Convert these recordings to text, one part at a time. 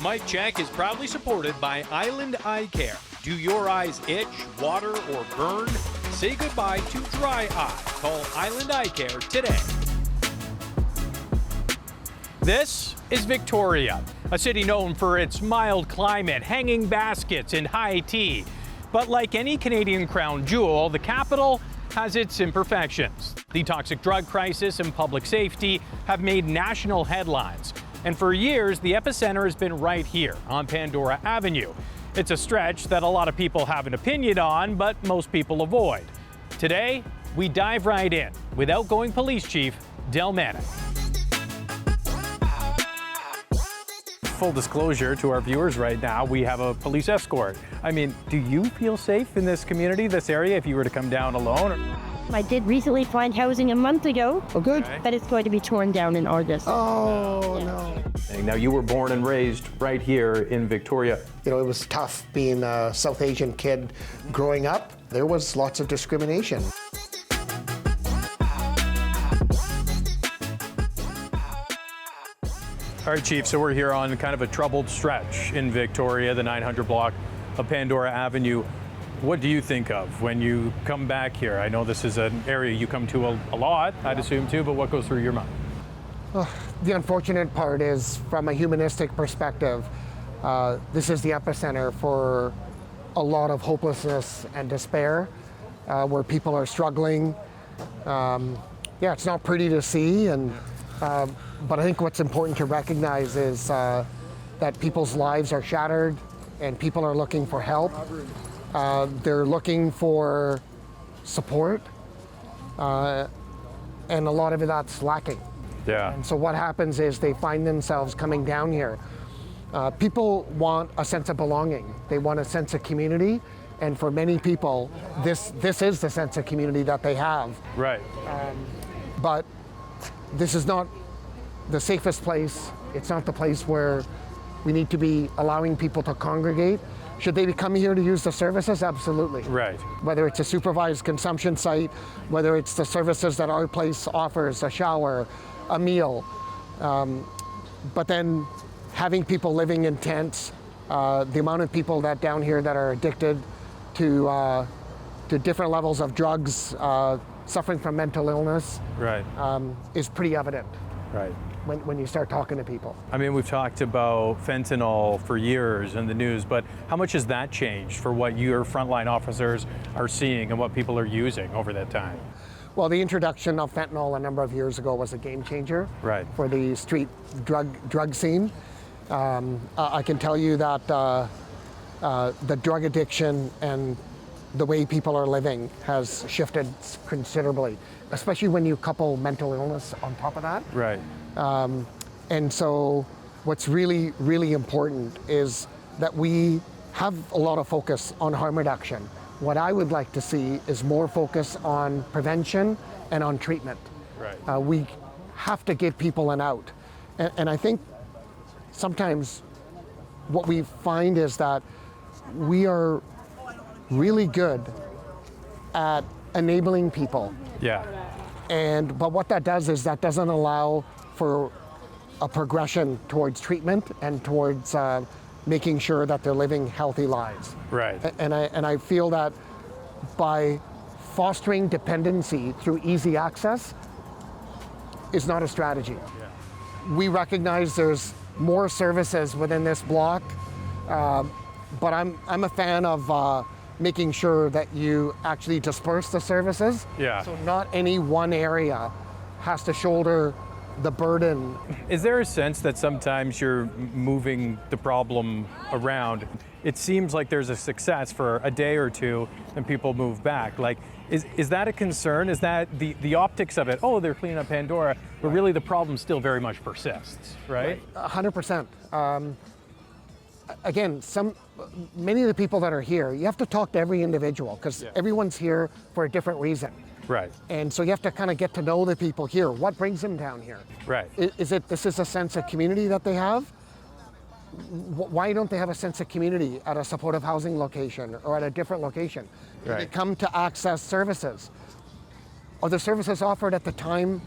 MicCHEK is proudly supported by Island Eye Care. Do your eyes itch, water, or burn? Say goodbye to dry eye. Call Island Eye Care today. This is Victoria, a city known for its mild climate, hanging baskets, and high tea. But like any Canadian crown jewel, the capital has its imperfections. The toxic drug crisis and public safety have made national headlines. And for years, the epicenter has been right here on Pandora Avenue. It's a stretch that a lot of people have an opinion on, but most people avoid. Today, we dive right in with outgoing Police Chief Del Manak. Full disclosure to our viewers right now, we have a police escort. I mean, do you feel safe in this community, this area, if you were to come down alone? I did recently find housing a month ago. Oh, good. Okay. But it's going to be torn down in August. Oh, no. Now, you were born and raised right here in Victoria. You know, it was tough being a South Asian kid growing up. There was lots of discrimination. All right, Chief, so we're here on kind of a troubled stretch in Victoria, the 900 block of Pandora Avenue. What do you think of when you come back here? I know this is an area you come to a lot, I'd assume too, but what goes through your mind? The unfortunate part is, from a humanistic perspective, this is the epicenter for a lot of hopelessness and despair, where people are struggling. Yeah, it's not pretty to see, but I think what's important to recognize is that people's lives are shattered and people are looking for help. They're looking for support, and a lot of that's lacking. Yeah. And so what happens is they find themselves coming down here. People want a sense of belonging. They want a sense of community, and for many people, this is the sense of community that they have. Right. But this is not the safest place. It's not the place where we need to be allowing people to congregate. Should they be coming here to use the services? Absolutely. Right. Whether it's a supervised consumption site, whether it's the services that our place offers, a shower, a meal. But then having people living in tents, the amount of people that down here that are addicted to different levels of drugs, suffering from mental illness, Right. is pretty evident. Right. When you start talking to people. I mean, we've talked about fentanyl for years in the news, but how much has that changed for what your frontline officers are seeing and what people are using over that time? Well, the introduction of fentanyl a number of years ago was a game changer Right. for the street drug scene. I can tell you that the drug addiction and the way people are living has shifted considerably, especially when you couple mental illness on top of that. Right. And so what's really, really important is that we have a lot of focus on harm reduction. What I would like to see is more focus on prevention and on treatment. Right. We have to give people an out. And I think sometimes what we find is that we are really good at enabling people. Yeah. But what that does is that doesn't allow for a progression towards treatment and towards making sure that they're living healthy lives. Right. And I feel that by fostering dependency through easy access is not a strategy. Yeah. We recognize there's more services within this block, but I'm a fan of making sure that you actually disperse the services. Yeah. So not any one area has to shoulder the burden. Is there a sense that sometimes you're moving the problem around? It seems like there's a success for a day or two and people move back. Like, is that a concern? Is that the optics of it? Oh, they're cleaning up Pandora, but really the problem still very much persists, right? 100%. Again, many of the people that are here, you have to talk to every individual because everyone's here for a different reason. Right. And so you have to kind of get to know the people here. What brings them down here? Right. Is it this is a sense of community that they have? Why don't they have a sense of community at a supportive housing location or at a different location? Right. They come to access services. Are the services offered at the time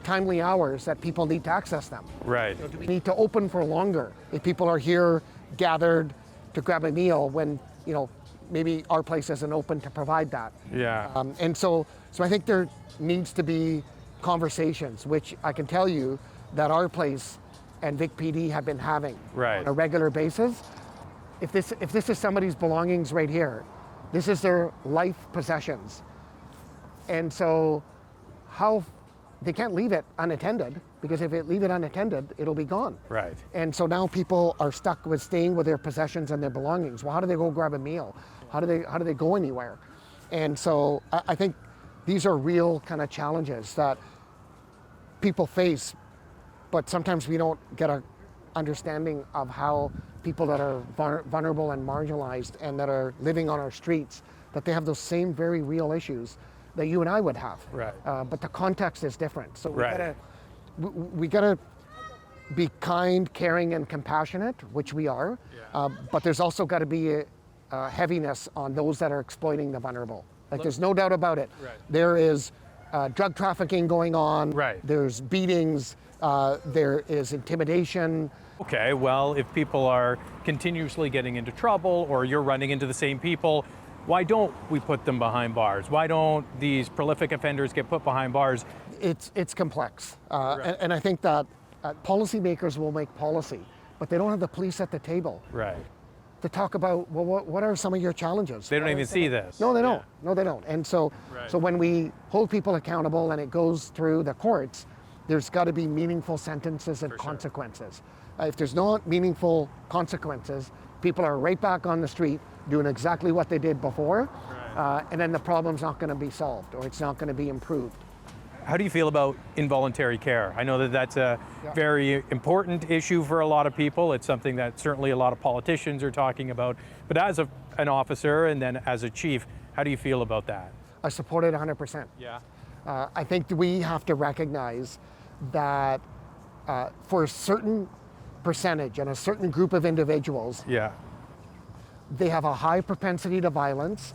timely hours that people need to access them? Right. Do we need to open for longer if people are here gathered to grab a meal when, maybe our place isn't open to provide that? Yeah. And so I think there needs to be conversations, which I can tell you that our place and Vic PD have been having on a regular basis. If this is somebody's belongings right here, this is their life possessions. And so they can't leave it unattended, because if they leave it unattended, it'll be gone. Right. And so now people are stuck with staying with their possessions and their belongings. Well, how do they go grab a meal? How do they go anywhere? And so I think these are real kind of challenges that people face, but sometimes we don't get an understanding of how people that are vulnerable and marginalized and that are living on our streets, that they have those same very real issues that you and I would have. Right. But the context is different. So Right. we gotta be kind, caring, and compassionate, which we are. But there's also got to be a heaviness on those that are exploiting the vulnerable. Like, there's no doubt about it. Right. There is drug trafficking going on. Right. There's beatings. There is intimidation. Okay, well, if people are continuously getting into trouble, or you're running into the same people, why don't we put them behind bars? Why don't these prolific offenders get put behind bars? It's complex. And I think that policymakers will make policy, but they don't have the police at the table Right. to talk about, well, what are some of your challenges? They don't even see this. No, they don't. Yeah. No, they don't. And so when we hold people accountable and it goes through the courts, there's got to be meaningful sentences and consequences. If there's not meaningful consequences, people are right back on the street doing exactly what they did before, and then the problem's not going to be solved, or it's not going to be improved. How do you feel about involuntary care? I know that that's a very important issue for a lot of people. It's something that certainly a lot of politicians are talking about. But as an officer and then as a chief, how do you feel about that? I support it 100%. Yeah. I think we have to recognize that for a certain percentage and a certain group of individuals, Yeah. they have a high propensity to violence.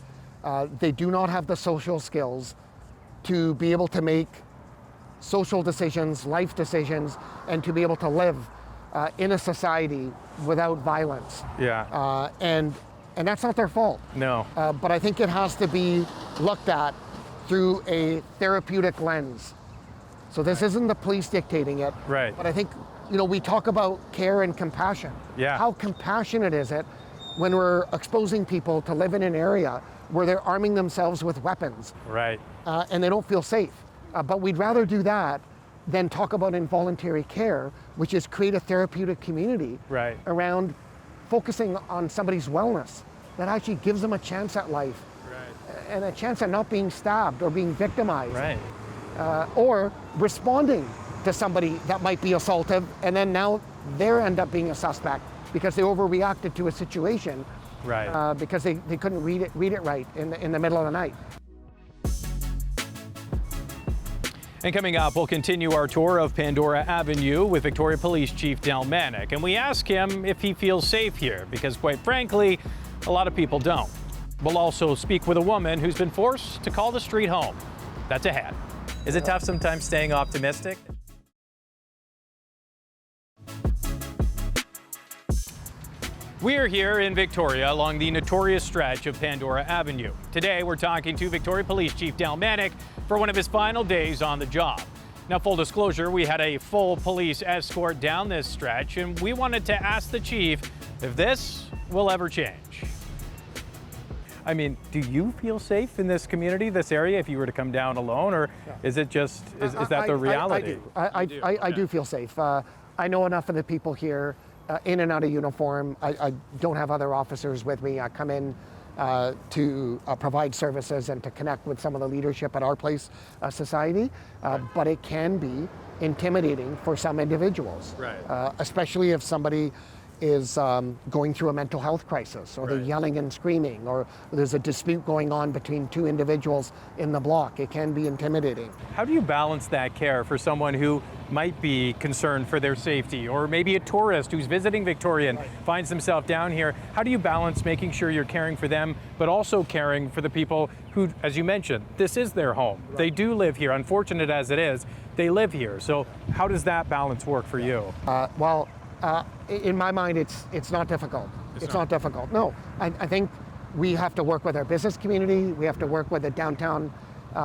They do not have the social skills to be able to make social decisions, life decisions, and to be able to live in a society without violence. Yeah. And that's not their fault. No. But I think it has to be looked at through a therapeutic lens. So this isn't the police dictating it. Right. But I think, we talk about care and compassion. Yeah. How compassionate is it when we're exposing people to live in an area where they're arming themselves with weapons? Right. And they don't feel safe. But we'd rather do that than talk about involuntary care, which is create a therapeutic community Right. around focusing on somebody's wellness that actually gives them a chance at life, and a chance at not being stabbed or being victimized, Right. Or responding to somebody that might be assaultive, and then now they end up being a suspect because they overreacted to a situation, Right. because they couldn't read it right in the middle of the night. And coming up, we'll continue our tour of Pandora Avenue with Victoria Police Chief Del Manak. And we ask him if he feels safe here, because quite frankly, a lot of people don't. We'll also speak with a woman who's been forced to call the street home. That's ahead. Is it tough sometimes staying optimistic? We are here in Victoria along the notorious stretch of Pandora Avenue. Today, we're talking to Victoria Police Chief Del Manak for one of his final days on the job. Now, full disclosure, we had a full police escort down this stretch, and we wanted to ask the chief if this will ever change. I mean, do you feel safe in this community, this area, if you were to come down alone, or is it just, is that the reality? I do feel safe. I know enough of the people here in and out of uniform. I don't have other officers with me. I come in to provide services and to connect with some of the leadership at our place society, but it can be intimidating for some individuals, especially if somebody is going through a mental health crisis, or they're yelling and screaming, or there's a dispute going on between two individuals in the block. It can be intimidating. How do you balance that care for someone who might be concerned for their safety, or maybe a tourist who's visiting Victoria and finds themselves down here? How do you balance making sure you're caring for them, but also caring for the people who, as you mentioned, this is their home. They do live here. Unfortunate as it is, they live here. So how does that balance work for you? In my mind, it's not difficult. It's not difficult. No, I think we have to work with our business community. We have to work with the Downtown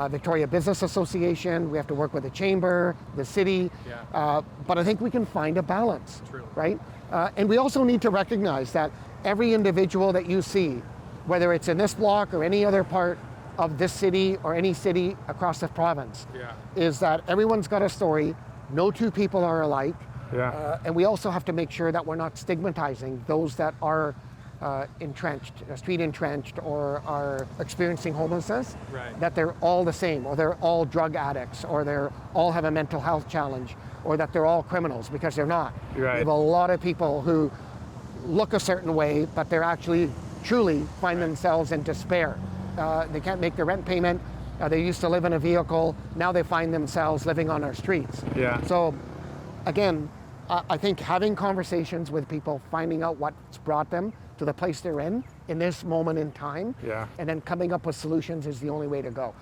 Victoria Business Association. We have to work with the chamber, the city. But I think we can find a balance, right? And we also need to recognize that every individual that you see, whether it's in this block or any other part of this city or any city across the province, is that everyone's got a story. No two people are alike. And we also have to make sure that we're not stigmatizing those that are entrenched, street entrenched, or are experiencing homelessness, that they're all the same, or they're all drug addicts, or they're all have a mental health challenge, or that they're all criminals, because they're not. We have a lot of people who look a certain way, but they're actually truly find themselves in despair. They can't make their rent payment. They used to live in a vehicle. Now they find themselves living on our streets. So again, I think having conversations with people, finding out what's brought them to the place they're in this moment in time, and then coming up with solutions is the only way to go.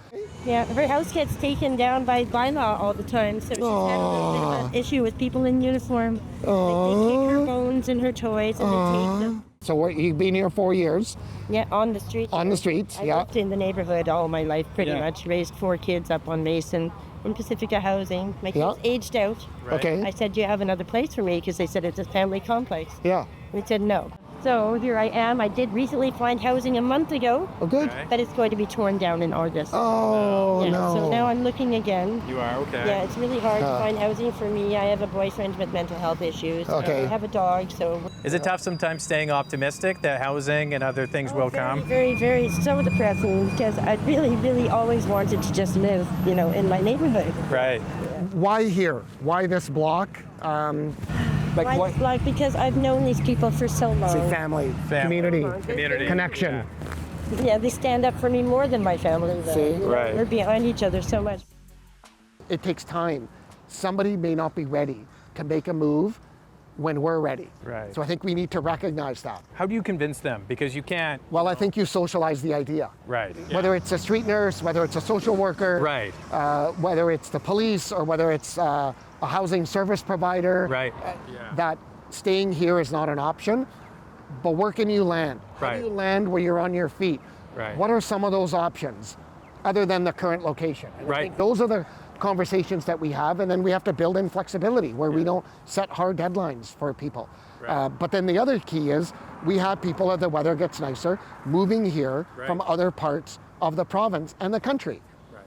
Yeah, her house gets taken down by bylaw all the time, so she's had a little bit of an issue with people in uniform. Like, they take her bones and her toys and they take them. So you've been here 4 years? Yeah, on the street. On the streets, I lived in the neighborhood all my life, pretty much. Raised 4 kids up on Mason in Pacifica Housing. My kids aged out. Okay. I said, do you have another place for me? Because they said it's a family complex. Yeah. We said no. So here I am. I did recently find housing a month ago. Oh, good. But it's going to be torn down in August. Oh, no. So now I'm looking again. You are? Okay. Yeah, it's really hard to find housing for me. I have a boyfriend with mental health issues. Okay. I have a dog, so... Is it tough sometimes staying optimistic that housing and other things will come? Very, very, so depressing, because I really, really always wanted to just live, in my neighborhood. Right. Why here? Why this block? Like because I've known these people for so long. Family, community, connection. Yeah, they stand up for me more than my family. Though. We're behind each other so much. It takes time. Somebody may not be ready to make a move when we're ready. So I think we need to recognize that. How do you convince them? Because you can't... Well, I think you socialize the idea. Yeah. Whether it's a street nurse, whether it's a social worker, whether it's the police, or whether it's a housing service provider, that staying here is not an option, but where can you land? How do you land where you're on your feet? What are some of those options other than the current location? And I think those are the conversations that we have, and then we have to build in flexibility where we don't set hard deadlines for people. But then the other key is we have people, as the weather gets nicer, moving here from other parts of the province and the country.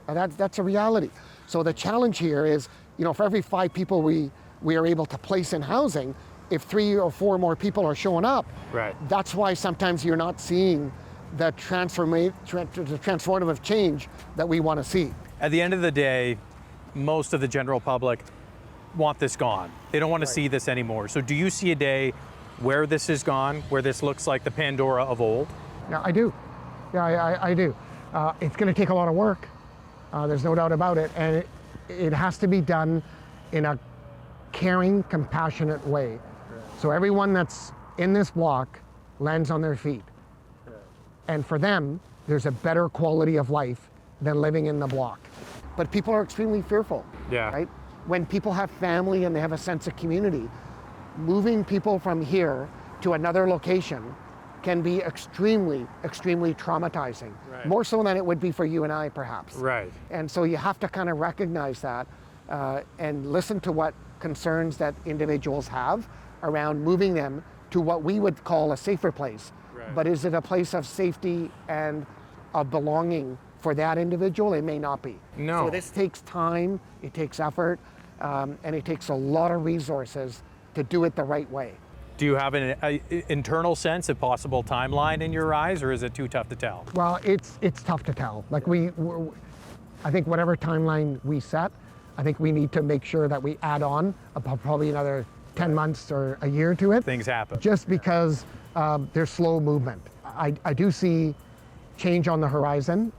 And that's a reality. So the challenge here is, for every 5 people we are able to place in housing, if 3 or 4 more people are showing up, that's why sometimes you're not seeing the transformative change that we want to see. At the end of the day, most of the general public want this gone. They don't want to see this anymore. So do you see a day where this is gone, where this looks like the Pandora of old? Yeah, I do. Yeah, I do. It's going to take a lot of work. There's no doubt about it. And it has to be done in a caring, compassionate way. So everyone that's in this block lands on their feet. And for them, there's a better quality of life than living in the block. But people are extremely fearful, right? When people have family and they have a sense of community, moving people from here to another location can be extremely, extremely traumatizing. More so than it would be for you and I, perhaps. And so you have to kind of recognize that and listen to what concerns that individuals have around moving them to what we would call a safer place. But is it a place of safety and of belonging for that individual? It may not be. So this takes time, it takes effort, and it takes a lot of resources to do it the right way. Do you have an internal sense of possible timeline in your eyes, or is it too tough to tell? Well, it's tough to tell. Like I think whatever timeline we set, I think we need to make sure that we add on about probably another 10 months or a year to it. Things happen. Just because there's slow movement. I do see change on the horizon,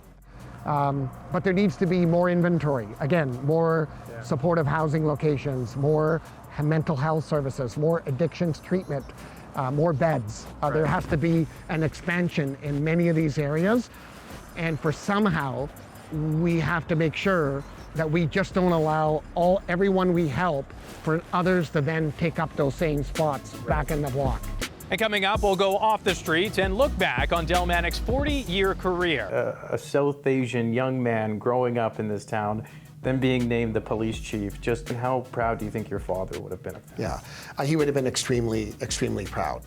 but there needs to be more inventory. Again, more supportive housing locations, more mental health services, more addictions treatment, more beds. There has to be an expansion in many of these areas, and for somehow we have to make sure that we just don't allow everyone we help for others to then take up those same spots back in the block. And coming up, we'll go off the streets and look back on Del Manak's 40-year career. A South Asian young man growing up in this town, then being named the police chief. Just how proud do you think your father would have been of that? Yeah, he would have been extremely, extremely proud.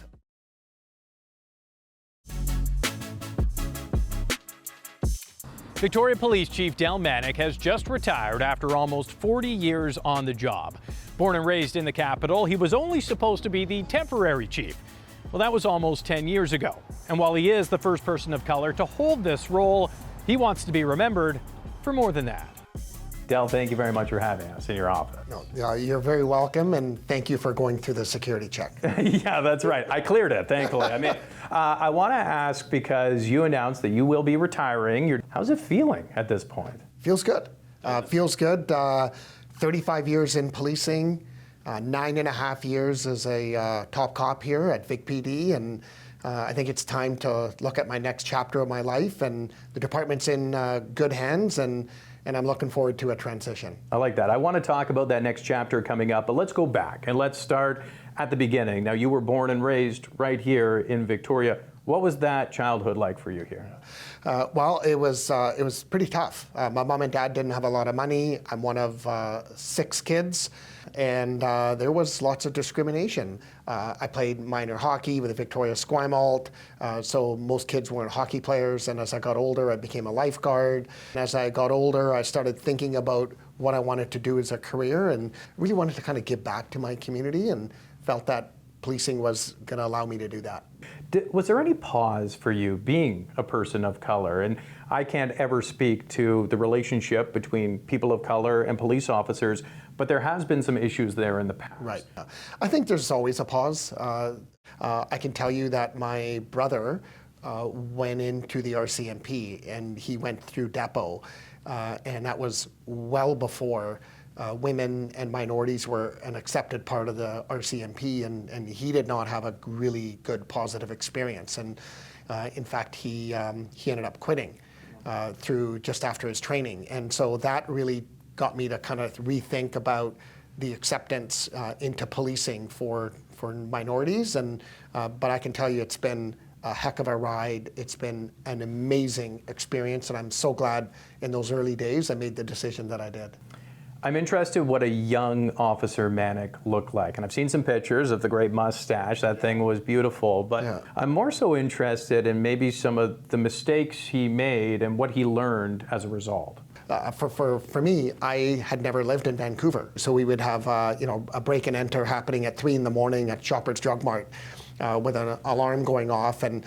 Victoria Police Chief Del Manak has just retired after almost 40 years on the job. Born and raised in the capital, he was only supposed to be the temporary chief. Well, that was almost 10 years ago. And while he is the first person of color to hold this role, he wants to be remembered for more than that. Del, thank you very much for having us in your office. No, you're very welcome, and thank you for going through the security check. Yeah, that's right. I cleared it, thankfully. I mean, I want to ask, because you announced that you will be retiring. How's it feeling at this point? Feels good. Feels good. 35 years in policing, 9.5 years as a top cop here at Vic PD, and I think it's time to look at my next chapter of my life, and the department's in good hands, and I'm looking forward to a transition. I like that. I want to talk about that next chapter coming up, but let's go back and let's start at the beginning. Now, you were born and raised right here in Victoria. What was that childhood like for you here? Well, it was pretty tough. My mom and dad didn't have a lot of money. I'm one of 6 kids, and there was lots of discrimination. I played minor hockey with the Victoria Esquimalt, so most kids weren't hockey players, and as I got older, I became a lifeguard. And as I got older, I started thinking about what I wanted to do as a career, and really wanted to kind of give back to my community, and felt that policing was going to allow me to do that. Was there any pause for you being a person of color? And I can't ever speak to the relationship between people of color and police officers, but there has been some issues there in the past. Right. I think there's always a pause. I can tell you that my brother went into the RCMP, and he went through depot, and that was well before women and minorities were an accepted part of the RCMP, and he did not have a really good positive experience. And in fact, he ended up quitting through just after his training. And so that really got me to kind of rethink about the acceptance into policing for minorities. And but I can tell you, it's been a heck of a ride. It's been an amazing experience, and I'm so glad in those early days I made the decision that I did. I'm interested what a young Officer Manak looked like. And I've seen some pictures of the great mustache. That thing was beautiful. But yeah. I'm more so interested in maybe some of the mistakes he made and what he learned as a result. For me, I had never lived in Vancouver. So we would have a break and enter happening at 3 a.m. at Shoppers Drug Mart with an alarm going off, and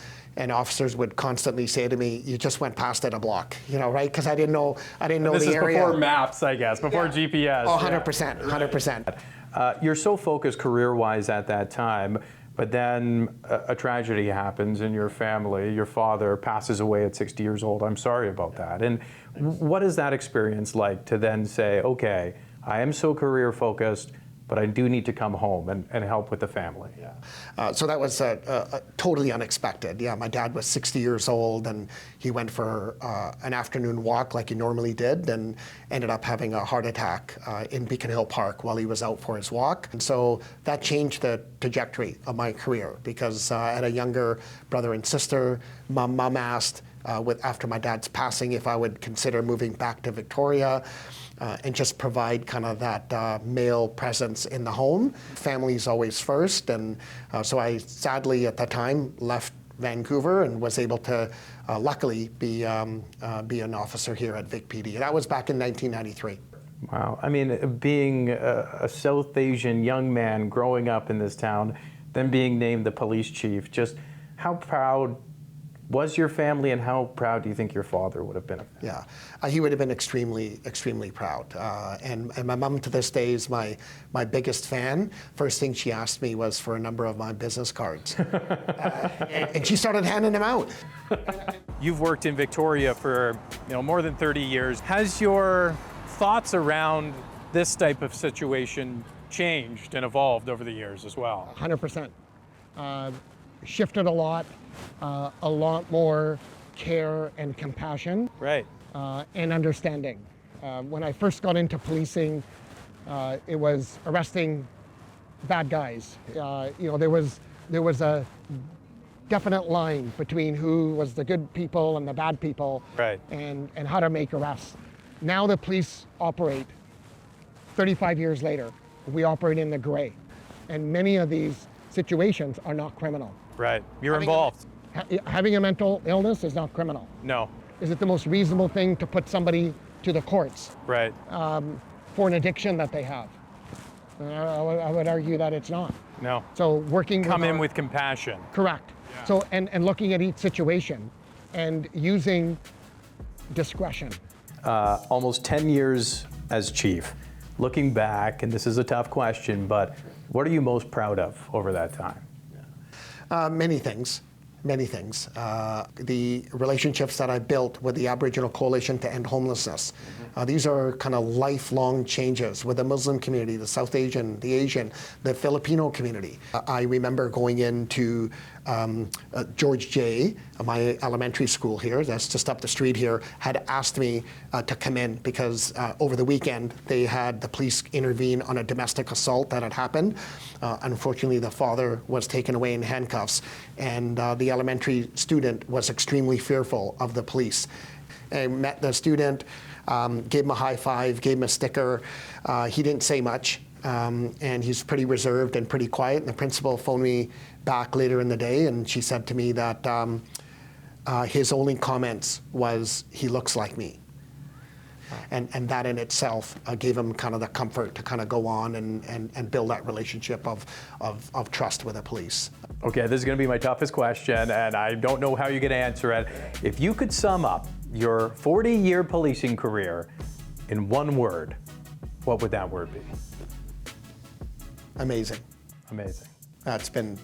officers would constantly say to me, "You just went past it a block," right? Because I didn't know the area. This is before maps, I guess, before GPS. Oh, 100%, 100%. You're so focused career-wise at that time, but then a tragedy happens in your family. Your father passes away at 60 years old. I'm sorry about that. And what is that experience like to then say, okay, I am so career-focused, but I do need to come home and help with the family? Yeah. So that was totally unexpected. Yeah, my dad was 60 years old, and he went for an afternoon walk like he normally did, and ended up having a heart attack in Beacon Hill Park while he was out for his walk. And so that changed the trajectory of my career, because I had a younger brother and sister. Mom asked after my dad's passing if I would consider moving back to Victoria. And just provide kind of that male presence in the home. Family's always first, and so I sadly at that time left Vancouver and was able to luckily be an officer here at Vic PD. That was back in 1993. Wow. I mean, being a South Asian young man growing up in this town, then being named the police chief, just how proud was your family, and how proud do you think your father would have been of that? Yeah, he would have been extremely, extremely proud. And my mom to this day is my biggest fan. First thing she asked me was for a number of my business cards. And she started handing them out. You've worked in Victoria for more than 30 years. Has your thoughts around this type of situation changed and evolved over the years as well? 100%. Shifted a lot more care and compassion. Right. And understanding. When I first got into policing, it was arresting bad guys. There was a definite line between who was the good people and the bad people, Right. and how to make arrests. Now the police operate, 35 years later, we operate in the gray. And many of these situations are not criminal. Right. You're involved. Having a mental illness is not criminal. No. Is it the most reasonable thing to put somebody to the courts Right. for an addiction that they have? I would argue that it's not. No. So working Come in with compassion. correct. Yeah. So and looking at each situation and using discretion. Almost 10 years as chief. Looking back, and this is a tough question, but what are you most proud of over that time? Many things. The relationships that I built with the Aboriginal Coalition to End Homelessness. These are kind of lifelong changes with the Muslim community, the South Asian, the Asian, the Filipino community. I remember going into George J., my elementary school here, that's just up the street here, had asked me to come in because over the weekend they had the police intervene on a domestic assault that had happened. Unfortunately, the father was taken away in handcuffs, and the elementary student was extremely fearful of the police. I met the student, gave him a high five, gave him a sticker. He didn't say much, and he's pretty reserved and pretty quiet. And the principal phoned me back later in the day, and she said to me that his only comments was, "He looks like me." And that in itself gave him kind of the comfort to kind of go on and build that relationship of trust with the police. Okay, this is going to be my toughest question, and I don't know how you're going to answer it. If you could sum up your 40-year policing career in one word, what would that word be? Amazing. Amazing. It's been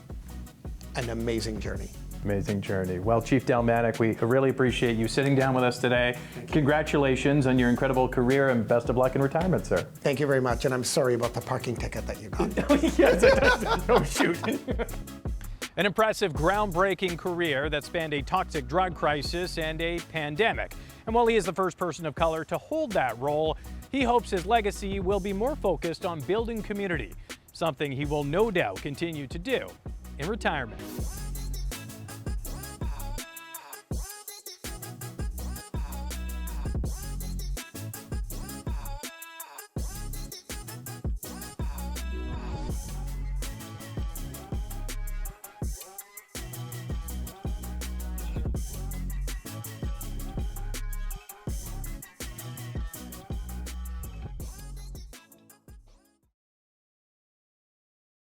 an amazing journey. Amazing journey. Well, Chief Del Manak, we really appreciate you sitting down with us today. Congratulations on your incredible career and best of luck in retirement, sir. Thank you very much, and I'm sorry about the parking ticket that you got. Yes, oh, shoot. An impressive, groundbreaking career that spanned a toxic drug crisis and a pandemic. And while he is the first person of color to hold that role, he hopes his legacy will be more focused on building community, something he will no doubt continue to do in retirement.